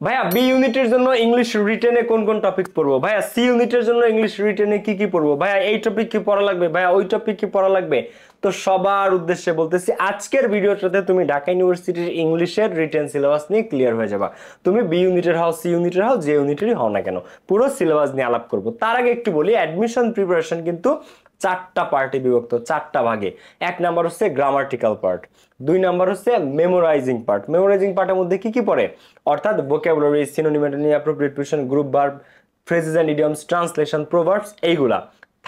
ভাইয়া বি ইউনিটের জন্য ইংলিশ রিটেনে কোন কোন টপিক পড়বো, ভাইয়া সি ইউনিটের জন্য ইংলিশ রিটেনে কি কি পড়বো, ভাইয়া এই টপিক কি পড়া লাগবে, ভাইয়া ওই টপিক কি পড়া লাগবে। তো সবার উদ্দেশ্যে বলতেছি, আজকের ভিডিওটাতে তুমি ঢাকা ইউনিভার্সিটির ইংলিশের রিটেন সিলেবাস নিয়ে ক্লিয়ার হয়ে যাবা। তুমি বি ইউনিটের হও, সি ইউনিটের হও, যে ইউনিটেরই হও না কেন, পুরো সিলেবাস নিয়ে আলাপ করবো। তার আগে একটু বলি, অ্যাডমিশন প্রিপারেশন কিন্তু চারটা পার্টে বিভক্ত, চারটা ভাগে। এক নাম্বার হচ্ছে গ্রামাটিক্যাল পার্ট, দুই নাম্বার হচ্ছে মেমোরাইজিং পার্ট। মেমোরাইজিং পার্টের মধ্যে কি কি পড়ে, অর্থাৎ vocabulary, synonym, appropriate preposition, group verb, phrases and idioms, translation, proverbs, এইগুলা।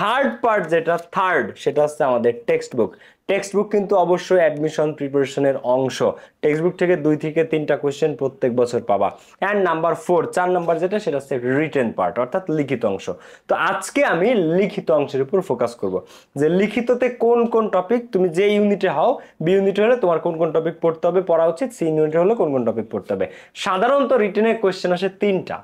থার্ড পার্ট যেটা থার্ড, সেটা হচ্ছে আমাদের টেক্সট বুক। টেক্সট বুক কিন্তু অবশ্যই অ্যাডমিশন প্রিপারেশনের অংশ। টেক্সট বুক থেকে 2 থেকে 3টা কোশ্চেন প্রত্যেক বছর পাবা। অ্যান্ড নাম্বার 4, 4 নাম্বার যেটা, সেটা হচ্ছে রিটেন পার্ট, অর্থাৎ লিখিত অংশ। তো আজকে আমি লিখিত অংশের উপর ফোকাস করব, যে লিখিততে কোন কোন টপিক, তুমি যে ইউনিটে হও, বি ইউনিটে হলে তোমার কোন কোন টপিক পড়তে হবে, পড়া উচিত, সি ইউনিটে হলে কোন কোন টপিক পড়তে হবে। সাধারণত রিটেনের কোশ্চেন আসে 3টা,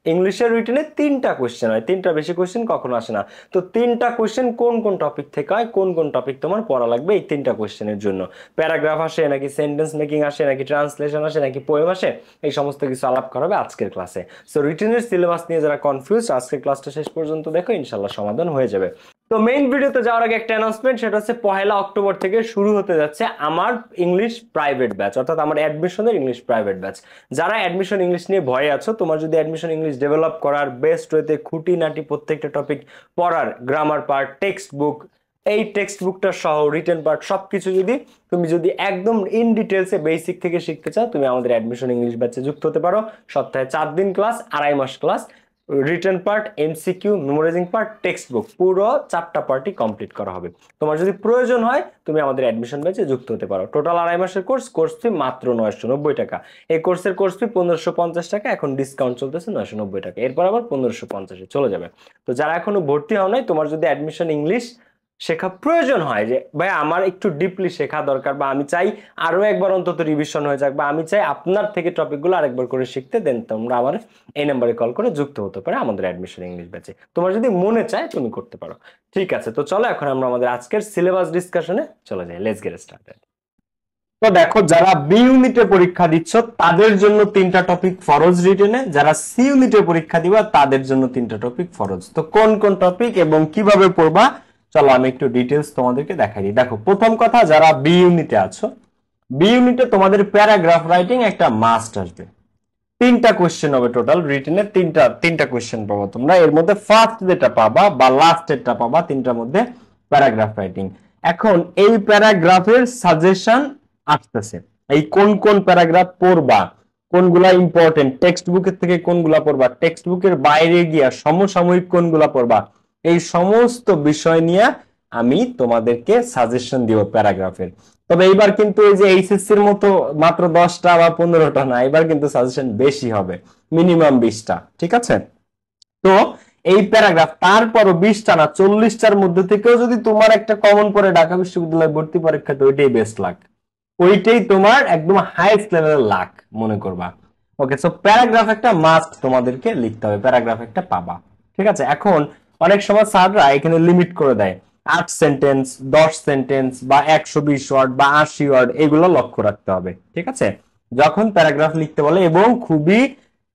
ইংলিশের রিটেনে 3টা কোশ্চেন হয়, 3টা বেশি কোশ্চেন কখনো আসে না। তো 3টা কোশ্চেন কোন কোন টপিক থেকে হয়, কোন কোন টপিক তোমার পড়া লাগবে এই 3টা কোশ্চেনের জন্য, প্যারাগ্রাফ আসে নাকি সেন্টেন্স মেকিং আসে নাকি ট্রান্সলেশন আসে নাকি পোয়েম আসে, এই সমস্ত কিছু আলাপ করা হবে আজকের ক্লাসে। সো রিটেনের সিলেবাস নিয়ে যারা কনফিউজ, আজকের ক্লাসটা শেষ পর্যন্ত দেখো, ইনশাল্লাহ সমাধান হয়ে যাবে। তো মেইন ভিডিওতে যাওয়ার আগে একটা অ্যানাউন্সমেন্ট, সেটা হচ্ছে 1 অক্টোবর থেকে শুরু হতে যাচ্ছে আমার ইংলিশ প্রাইভেট ব্যাচ, অর্থাৎ আমার অ্যাডমিশনের ইংলিশ প্রাইভেট ব্যাচ। যারা অ্যাডমিশন ইংলিশ নিয়ে ভয়ে আছো, তোমার যদি অ্যাডমিশন ইংলিশ ডেভেলপ করার, বেস্ট ওয়েতে খুঁটিনাটি প্রত্যেকটা টপিক পড়ার, গ্রামার পার্ট, টেক্সট বুক, এই টেক্সট বুকটা সহ রিটেন পার্ট সবকিছু তুমি যদি একদম ইন ডিটেলসে বেসিক থেকে শিখতে চাও, তুমি আমাদের অ্যাডমিশন ইংলিশ ব্যাচে যুক্ত হতে পারো। সপ্তাহে 4 দিন ক্লাস, 2.5 মাস class, written part, MCQ, memorising part, text book, পুরো 4টা পার্টই কমপ্লিট করা হবে। তোমার যদি প্রয়োজন হয়, তুমি আমাদের অ্যাডমিশন ব্যাচে যুক্ত হতে পারো। টোটাল 2.5 মাসের কোর্স ফি মাত্র 990 টাকা। এই কোর্সের কোর্স ফি 1550 টাকা, এখন ডিসকাউন্ট চলতেছে 990 টাকা, এরপর আবার 1550-এ চলে যাবে। তো যারা এখনো ভর্তি হও নাই, তোমার যদি অ্যাডমিশন ইংলিশ শেখা প্রয়োজন হয়, যে ভাই আমার একটু ডিপলি শেখা দরকার, বা আমি চাই আরো একবার অন্তত রিভিশন হয়ে যাক, বা আমি চাই আপনার থেকে টপিকগুলো আরেকবার করে শিখতে, দেন তোমরা আমার এই নাম্বারে কল করে যুক্ত হতে পারে আমাদের অ্যাডমিশন ইংলিশ ব্যাচে। তোমার যদি মনে চায় তুমি করতে পারো। ঠিক আছে, তো চলো এখন আমরা আমাদের আজকের সিলেবাস ডিসকাশনে চলে যাই। Let's get started. তো দেখো, যারা বি ইউনিটে পরীক্ষা দিচ্ছ তাদের জন্য 3টা টপিক ফরজ রিটেনে, যারা সি ইউনিটে পরীক্ষা দিবা তাদের জন্য 3টা টপিক ফরজ। তো কোন কোন টপিক এবং কিভাবে পড়বা, চলো আমি একটু ডিটেলস তোমাদেরকে দেখাই দিই। দেখো, প্রথম কথা, যারা বি ইউনিটে আছো, বি ইউনিটে তোমাদের প্যারাগ্রাফ রাইটিং একটা মাস্ট আসবে। 3টা কোশ্চেন হবে টোটাল রিটেনে, 3টা কোশ্চেন পাবো তোমরা। এর মধ্যে ফার্স্ট যেটা পাবা বা লাস্ট যেটা পাবা, 3টার মধ্যে প্যারাগ্রাফ রাইটিং। এখন এই প্যারাগ্রাফের সাজেশন আসতেছে, এই কোন কোন প্যারাগ্রাফ পড়বা, কোনগুলা ইম্পর্টেন্ট, টেক্সট বুকের থেকে কোনগুলা পড়বা, টেক্সট বুকের বাইরে গিয়া সমসাময়িক কোনগুলা পড়বা, এই সমস্ত বিষয় নিয়ে আমি তোমাদেরকে সাজেশন দিব প্যারাগ্রাফের। তবে এইবার কিন্তু এই যে এইচএসসির মতো মাত্র 10টা বা 15টা না, এবার কিন্তু সাজেশন বেশি হবে, মিনিমাম 20টা। ঠিক আছে, তো এই প্যারাগ্রাফ তারপরও 20টা না 40টার মধ্যে থেকেও যদি তোমার একটা কমন পড়ে ঢাকা বিশ্ববিদ্যালয় ভর্তি পরীক্ষাতে, ওইটাই বেস্ট লাক, ওইটাই তোমার একদম হাইয়েস্ট লেভেলের লাক মনে করবা। ওকে, সো প্যারাগ্রাফ একটা মাস্ট তোমাদেরকে লিখতে হবে, প্যারাগ্রাফ একটা পাবা। ঠিক আছে, এখন অনেক সময় স্যাররা এখানে লিমিট করে দেয়, 8 সেন্টেন্স, 10 সেন্টেন্স বা 120 ওয়ার্ড বা 80 ওয়ার্ড, এগুলো লক্ষ্য রাখতে হবে। ঠিক আছে, যখন প্যারাগ্রাফ লিখতে বলে, এবং খুবই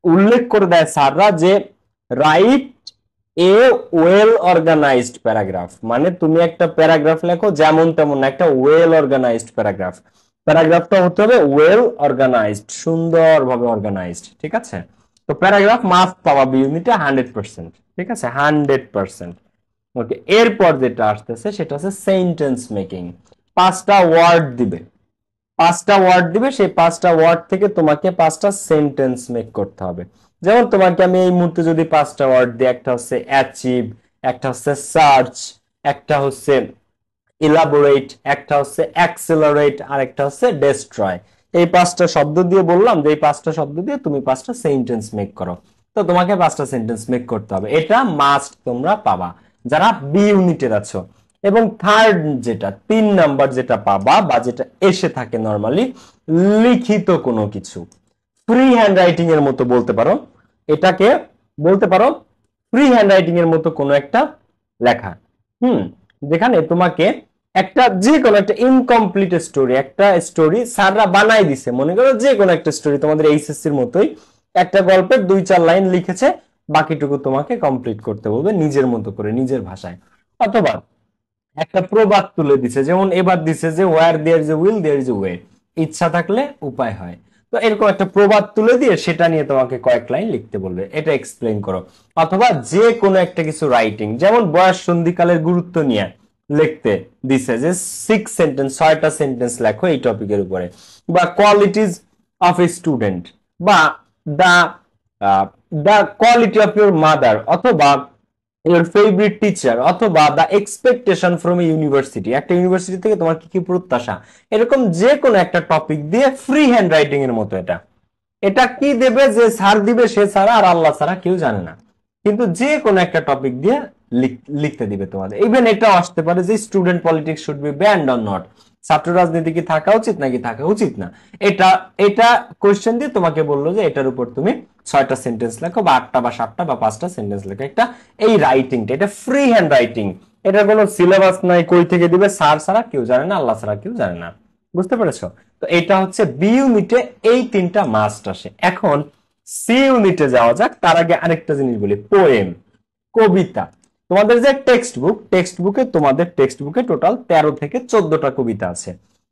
উল্লেখ করে দেয় স্যাররা যে write a well organised paragraph, মানে তুমি একটা প্যারাগ্রাফ লেখো যেমন তেমন, একটা ওয়েল অর্গানাইজড প্যারাগ্রাফ। প্যারাগ্রাফটা হতে হবে ওয়েল অর্গানাইজড, সুন্দরভাবে অর্গানাইজড। ঠিক আছে, তো প্যারাগ্রাফ মাস্ট পাওয়া বি ইউনিটে 100%। ঠিক আছে, 100%। ওকে, এরপর যেটা আসতেছে সেটা হচ্ছে সেন্টেন্স মেকিং। 5টা ওয়ার্ড দিবে, 5টা ওয়ার্ড দিবে, সেই 5টা ওয়ার্ড থেকে তোমাকে 5টা সেন্টেন্স মেক করতে হবে। যেমন তোমাকে আমি এই মুহূর্তে যদি 5টা ওয়ার্ড দিই, একটা হচ্ছে অ্যাচিভ, একটা হচ্ছে সার্চ, একটা হচ্ছে ইলাবোরেট, একটা হচ্ছে অ্যাক্সেলারেট, আর একটা হচ্ছে ডেস্ট্রয়। এই 5টা শব্দ দিয়ে বললাম যে এই 5টা শব্দ দিয়ে তুমি 5টা সেন্টেন্স মেক করো। তো তোমাকে 5টা সেন্টেন্স মেক করতে হবে, এটা মাস্ট তোমরা পাবা যারা বি ইউনিটের আছো। এবং থার্ড যেটা 3 নাম্বার যেটা পাবা বা যেটা এসে থাকে নরমালি, লিখিত কোনো কিছু, ফ্রি হ্যান্ড রাইটিং এর মতো বলতে পারো, এটাকে বলতে পারো ফ্রি হ্যান্ড রাইটিং এর মতো কোনো একটা লেখা। যেখানে তোমাকে একটা যে কোনো একটা ইনকমপ্লিট স্টোরি, একটা স্টোরি স্যাররা বানাই দিছে, মনে করো যে কোনো একটা স্টোরি তোমাদের এইচএসসির মতোই, একটা গল্পের 2-4 লাইন লিখেছে, বাকিটুকু তোমাকে কমপ্লিট করতে বলবে নিজের মতো করে, নিজের ভাষায়। অথবা একটা প্রবাদ তুলে দিছে, যেমন এবার দিছে যে where there is a will there is a way, ইচ্ছা থাকলে উপায় হয়। তো এরকম একটা প্রবাদ তুলে দিয়ে সেটা নিয়ে তোমাকে কয়েক লাইন লিখতে বলবে, এটা এক্সপ্লেইন করো। অথবা যে কোনো একটা কিছু রাইটিং, যেমন বয়স সন্ধিকালের গুরুত্ব নিয়ে লিখতে দিছে যে 6 সেন্টেন্স, 6টা সেন্টেন্স লেখো এই টপিকের উপরে, বা কোয়ালিটিজ অফ এ স্টুডেন্ট, বা দা দা কোয়ালিটি অফ ইউর মাদার, অথবা your favorite teacher, অথবা the expectation from a university, একটা ইউনিভার্সিটি থেকে তোমার কি কি প্রত্যাশা, এরকম যে কোনো একটা টপিক দিয়ে ফ্রি হ্যান্ড রাইটিং এর মতো। এটা এটা কি দেবে, যে স্যার দিবে সে ছাড়া আর আল্লাহ ছাড়া কেউ জানে না, কিন্তু যে কোনো একটা টপিক দিয়ে লিখতে দিবে তোমাদের। ইভেন এটা আসতে পারে যে student politics should be band or not, ছাত্র রাজনীতি কি থাকা উচিত নাকি থাকা উচিত না। এটা এটা কোয়েশ্চেন দিয়ে তোমাকে বললো যে এটার উপর তুমি 6টা সেন্টেন্স লেখো, বা 8টা বা 7টা বা 5টা সেন্টেন্স লেখো। একটা এই রাইটিংটা, এটা ফ্রি হ্যান্ড রাইটিং, এটার কোনো সিলেবাস নাই, কই থেকে দিবে স্যার ছাড়া কেউ জানে না, আল্লাহ ছাড়া কেউ জানে না। বুঝতে পেরেছো? তো এটা হচ্ছে বি ইউনিটে এই 3টা মাস্ট আসে। এখন সি ইউনিটে যাওয়া যাক, তার আগে আরেকটা জিনিস বলি, পোয়েম, কবিতা। তোমাদের যে তোমাদের টেক্সট বুকে টোটাল 13 থেকে 14টা কবিতা আছে।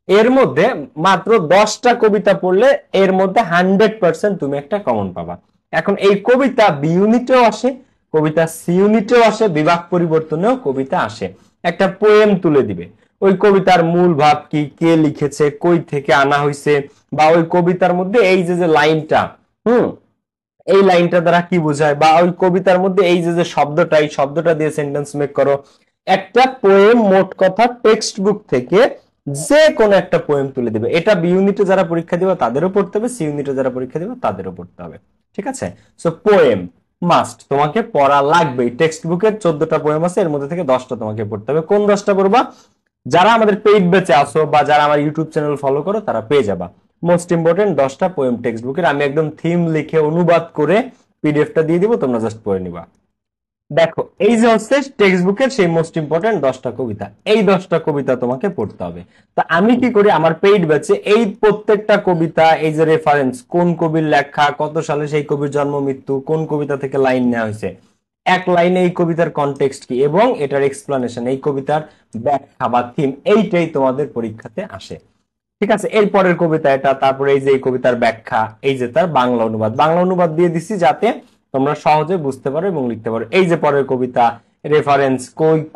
এর মধ্যে মাত্র 10টা কবিতা পড়লে এর মধ্যে 100% তুমি একটা কমন পাবা। এখন এই কবিতা বি ইউনিটেও আসে, কবিতা সি ইউনিটেও আসে, বিভাগ পরিবর্তনেও কবিতা আসে। একটা পোয়েম তুলে দিবে, ওই কবিতার মূল ভাব কি, কে লিখেছে, কই থেকে আনা হয়েছে, বা ওই কবিতার মধ্যে এই যে লাইনটা, এই লাইনটা দ্বারা কি বোঝায়, বা ওই কবিতার মধ্যে এই যে শব্দটা, এই শব্দটা দিয়ে সেন্টেন্স মেক করো। একটা পোয়েম মোট কথা টেক্সট বুক থেকে যে কোনো একটা পোয়েম তুলে দিবে। এটা বি ইউনিটে যারা পরীক্ষা দিবে তাদেরও পড়তে হবে, সি ইউনিটে যারা পরীক্ষা দিবে তাদেরও পড়তে হবে। ঠিক আছে? সো পোয়েম মাস্ট, তোমাকে পড়া লাগবে। টেক্সট বুকের 14টা পোয়েম আছে, এর মধ্যে থেকে 10টা তোমাকে পড়তে হবে। কোন 10টা পড়বা? যারা আমাদের পেইড ব্যাচে আসো বা যারা আমার ইউটিউব চ্যানেল ফলো করো তারা পেয়ে যাবা। মোস্ট ইম্পর্টেন্ট 10টা পোয়েম টেক্সট বুকের, আমি একদম থিম লিখে অনুবাদ করে পিডিএফটা দিয়ে দিব, তোমরা জাস্ট পড়ে নিবা। দেখো এই যে হচ্ছে টেক্সট বুকের সেই মোস্ট ইম্পর্টেন্ট 10টা কবিতা, এই 10টা কবিতা তোমাকে পড়তে হবে। তা আমি কি করি, আমার পেইড ব্যাচে এই প্রত্যেকটা কবিতা, এই যে রেফারেন্স, কোন কবির লেখা, কত সালে সেই কবির জন্ম মৃত্যু, কোন কবিতা থেকে লাইন নেওয়া হয়েছে, এক লাইনে এই কবিতার কনটেক্সট কি এবং এটার এক্সপ্লানেশন, এই কবিতার ব্যাখ্যা বা থিম, এইটাই তোমাদের পরীক্ষাতে আসে। ঠিক আছে? এরপরের কবিতা এটা, তারপরে এই যে এই কবিতার ব্যাখ্যা, এই যে তার বাংলা অনুবাদ, বাংলা অনুবাদ দিয়ে দিছি যাতে তোমরা সহজে বুঝতে পারো এবং লিখতে পারো। এই যে পরের কবিতা, রেফারেন্স,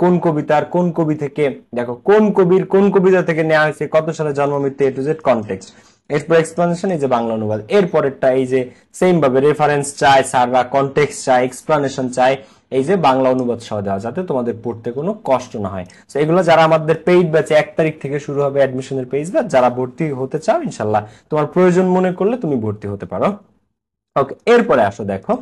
কোন কবিতার কোন কবি থেকে, দেখো কোন কবির কোন কবিতা থেকে নেওয়া হয়েছে, কত সালে জন্ম মৃত্যু, এ টু জেড কনটেক্সট, এরপর এক্সপ্লানেশন, এই যে বাংলা অনুবাদ। এরপরেরটা এই যে সেম ভাবে রেফারেন্স চাই স্যাররা, কনটেক্সট চাই, এক্সপ্লানেশন চাই, এই যে বাংলা অনুবাদ সহ দেওয়া, যাতে তোমাদের পড়তে কোনো কষ্ট না হয়। তো এগুলো যারা আমাদের পেইড ব্যাচে 1 তারিখ থেকে শুরু হবে অ্যাডমিশনের পেজ ব্যাচ, যারা ভর্তি হতে চাও ইনশাল্লাহ তোমার প্রয়োজন মনে করলে তুমি ভর্তি হতে পারো। ওকে, এরপরে আসো দেখো,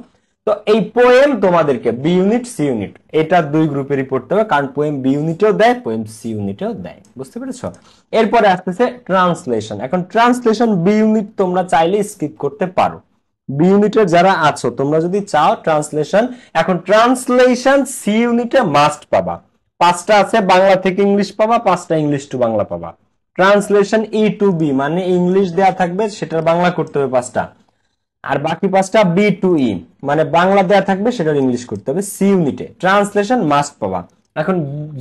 তো এই পোয়েম তোমাদেরকে বি ইউনিট সি ইউনিট এটা 2 গ্রুপেরই পড়তে হবে, কারণ পোয়েম বি ইউনিটেও দেয়, পোয়েম সি ইউনিটেও দেয়। বুঝতে পেরেছো? এরপরে আসতেছে ট্রান্সলেশন। এখন ট্রান্সলেশন বি ইউনিট তোমরা চাইলে স্কিপ করতে পারো, বি ইউনিটের যারা আছো তোমরা যদি চাও ট্রান্সলেশন, এখন ট্রান্সলেশন সি ইউনিটে মাস্ট পাবা। 5টা আছে, বাংলা থেকে ইংলিশ পাবা, 5টা ইংলিশ টু বাংলা পাবা। ট্রান্সলেশন ই টু বি মানে ইংলিশ দেয়া থাকবে, সেটার বাংলা করতে হবে 5টা, আর বাকি 5টা বি টু ই মানে বাংলা দেয়া থাকবে, সেটার ইংলিশ করতে হবে। সি ইউনিটে ট্রান্সলেশন মাস্ট পাবা। এখন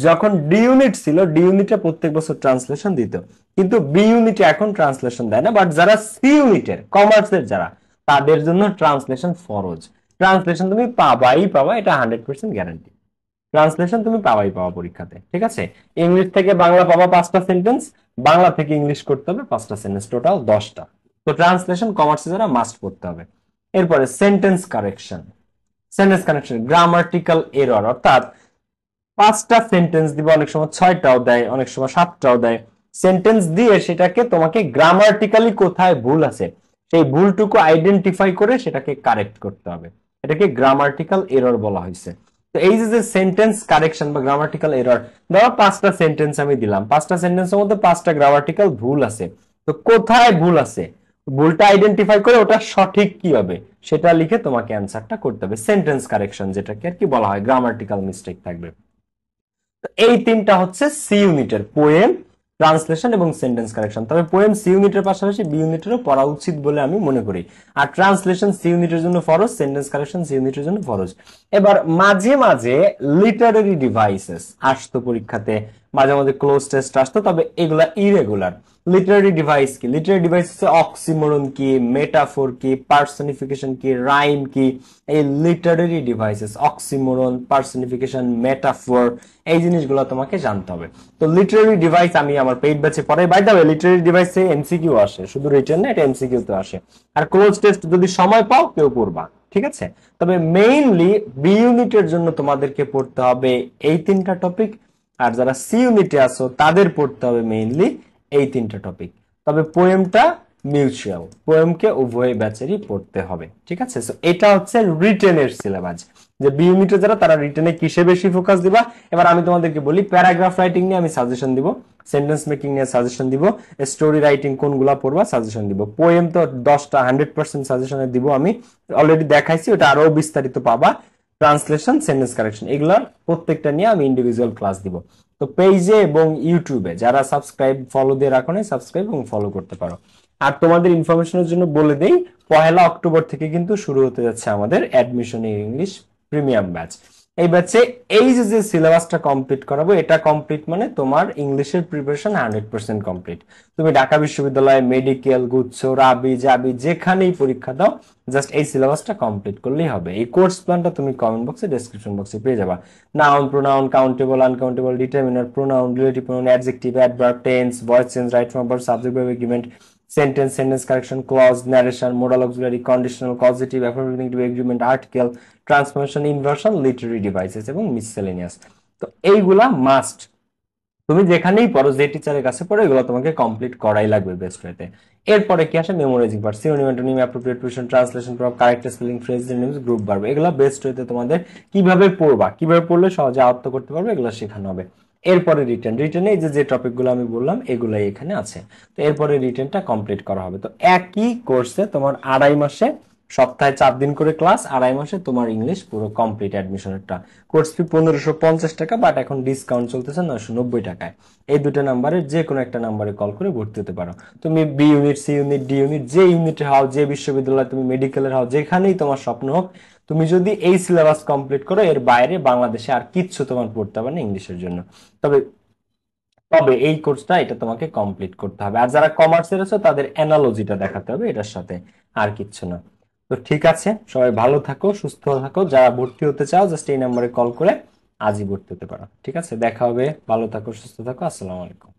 যখন ডি ইউনিট ছিল, ডি ইউনিটে প্রত্যেক বছর ট্রান্সলেশন দিত, কিন্তু বি ইউনিটে এখন ট্রান্সলেশন দেয় না। বাট যারা সি ইউনিটের কমার্সের যারা, তাদের জন্য ট্রান্সলেশন ফরজ। ট্রান্সলেশন তুমি পাবাই পাবা, এটা 100% গ্যারান্টি। ট্রান্সলেশন তুমি পাবাই পাবা পরীক্ষাতে। ঠিক আছে? ইংলিশ থেকে বাংলা পাবা 5টা সেন্টেন্স, বাংলা থেকে ইংলিশ করতে হবে 5টা সেন্টেন্স, টোটাল 10টা। তো ট্রান্সলেশন কমার্সে যারা মাস্ট পড়তে হবে। এরপরে সেন্টেন্স কারেকশন, গ্রামাটিক্যাল এরর, অর্থাৎ 5টা সেন্টেন্স দিবে, অনেক সময় 6টাও দেয়, অনেক সময় 7টাও দেয়। সেন্টেন্স দিয়ে সেটাকে তোমাকে গ্রামাটিক্যালি কোথায় ভুল আছে সেই ভুলটুকু আইডেন্টিফাই করে সেটাকে কারেক্ট করতে হবে, এটাকে গ্রামাটিক্যাল এরর বলা হয়েছে। তো এই যে সেন্টেন্স কারেকশন বা গ্রামাটিক্যাল এরর, ধরো 5টা সেন্টেন্স আমি দিলাম, 5টা সেন্টেন্সের মধ্যে 5টা গ্রামাটিক্যাল ভুল আছে, তো কোথায় ভুল আছে ভুলটা আইডেন্টিফাই করে ওটা সঠিক কি হবে সেটা লিখে তোমাকে অ্যান্সারটা করতে হবে। সেন্টেন্স কারেকশন যেটাকে আর কি বলা হয়, গ্রামাটিক্যাল মিস্টেক থাকবে। এই 3টা হচ্ছে সি ইউনিটের, পোয়েম, ট্রান্সলেশন এবং সেন্টেন্স কারেকশন। তবে পোয়েম সি ইউনিটের পাশাপাশি বি ইউনিটেরও পড়া উচিত বলে আমি মনে করি। আর ট্রান্সলেশন সি ইউনিটের জন্য ফরজ, সেন্টেন্স কারেকশন সি ইউনিটের জন্য ফরজ। এবার মাঝে মাঝে লিটারারি ডিভাইসেস আসতো পরীক্ষাতে, মাঝে মাঝে ক্লোজ টেস্ট আসতো, তবে এগুলা ইরেগুলার। লিটারারি ডিভাইস কি? লিটারারি ডিভাইস হচ্ছে অক্সিমোরন কি, মেটাফোর কি, পার্সনিফিকেশন কি, রাইম কি। এই Literary devices oxymoron, personification, metaphor, এই জিনিসগুলো তোমাকে জানতে হবে। তো লিটারারি ডিভাইস আমি আমার পেইড ব্যাচে পড়াই। বাই দ্য ওয়ে লিটারারি ডিভাইসে এমসিকিউ আসে, শুধু রিটেন না, এটা এমসিকিউ তো আসে। আর ক্লোজ টেস্ট যদি সময় পাও কেউ পড়বা, ঠিক আছে। তবে মেইনলি বি ইউনিটের জন্য তোমাদেরকে পড়তে হবে এই 3টা টপিক, আর যারা সি ইউনিটে আসো তাদের পড়তে হবে মেইনলি এই 3টা টপিক। তবে পোয়েমটা মিউচুয়াল, পোয়েমকে উভয় ব্যাচেরই পড়তে হবে, ঠিক আছে। সো এটা হচ্ছে রিটেনের সিলেবাস। যে বি ইউনিটে যারা, তারা রিটেনে কিসে বেশি ফোকাস দিবা। এবার আমি তোমাদেরকে বলি, প্যারাগ্রাফ রাইটিং নিয়ে আমি সাজেশন দিব, সেন্টেন্স মেকিং নিয়ে সাজেশন দিব, স্টোরি রাইটিং কোনগুলা পড়বা সাজেশন দিব। পোয়েম তো 10টা 100% সাজেশনে দিব, আমি অলরেডি দেখাইছি, ওটা আরো বিস্তারিত পাবা। ট্রান্সলেশন, সেন্টেন্স কারেকশন, এগুলার প্রত্যেকটা নিয়ে আমি ইন্ডিভিজুয়াল ক্লাস দিব। তো পেজে এবং ইউটিউবে যারা সাবস্ক্রাইব ফলো দিয়ে রাখো না, সাবস্ক্রাইব এবং ফলো করতে পারো। আর তোমাদের ইনফরমেশনের জন্য বলে দেই, 1 অক্টোবর থেকে কিন্তু শুরু হতে যাচ্ছে আমাদের admission in English premium batch. এই ব্যাচে এই যে সিলেবাসটা কমপ্লিট করাবো, এটা কমপ্লিট মানে তোমার ইংলিশের প্রিপারেশন 100% কমপ্লিট। তুমি ঢাকা বিশ্ববিদ্যালয়, মেডিকেল, গুচ্ছ, রাবি, জাবি যেখানেই পরীক্ষা দাও, জাস্ট এই সিলেবাসটা কমপ্লিট করলেই হবে। এই কোর্স প্ল্যানটা তুমি কমেন্ট বক্সে, ডেসক্রিপশন বক্সে পেয়ে যাবা। Noun, pronoun, countable, uncountable, determiner, pronoun, relative pronoun, adjective, adverb, tense, voice change, right form, verb, subject, verb, agreement, sentence, sentence correction, clause, narration, modal auxiliary, conditional, causative, affirmative, agreement, article, transformation, inversion, literary devices এবং miscellaneous. তো এইগুলা must, তুমি যেখানেই পড়ো, যে টিচারের কাছে পড়ো, এগুলো তোমাকে কমপ্লিট করাই লাগবে বেস্ট ওয়েতে। এরপরে কি আসে? Memorising part, synonym, antonym, appropriate preposition, translation, প্রভাব, correct spelling, phrase, synonyms, group verb, এগুলো বেস্ট ওয়েতে তোমাদের কিভাবে পড়বা, কিভাবে পড়লে সহজে আয়ত্ত করতে পারবে, এগুলো শেখানো হবে। এরপরে রিটেন, রিটেনে এই যে টপিকগুলো আমি বললাম এগুলাই এখানে আছে। তো এরপরে রিটেনটা কমপ্লিট করা হবে। তো একই কোর্সে তোমার 2.5 মাসে, সপ্তাহে 4 দিন করে ক্লাস, 2.5 মাসে তোমার ইংলিশ পুরো কমপ্লিট অ্যাডমিশনেরটা। কোর্স ফি 1550 টাকা, বাট এখন ডিসকাউন্ট চলতেছে 990 টাকায়। এই দুটো নাম্বারের যে কোনো একটা নাম্বারে কল করে ভর্তি হতে পারো। তুমি B unit, C unit, D unit, যে ইউনিটে হও, যে বিশ্ববিদ্যালয়, তুমি মেডিকেলের হও, যেখানেই তোমার স্বপ্ন হোক, তুমি যদি এই সিলেবাস কমপ্লিট করো, এর বাইরে বাংলাদেশে আর কিচ্ছু তোমার পড়তে হবে না ইংলিশের জন্য। তবে তবে এই কোর্সটা এটা তোমাকে কমপ্লিট করতে হবে। আর যারা কমার্সের আছে তাদের অ্যানালজিটা দেখাতে হবে এটার সাথে, আর কিচ্ছু না। তো ঠিক আছে, সবাই ভালো থাকো, সুস্থ থাকো। যারা ভর্তি হতে চাও জাস্ট এই নম্বরে কল করে আজই ভর্তি হতে পারো। ঠিক আছে, দেখা হবে। ভালো থাকো, সুস্থ থাকো। আসসালামু আলাইকুম।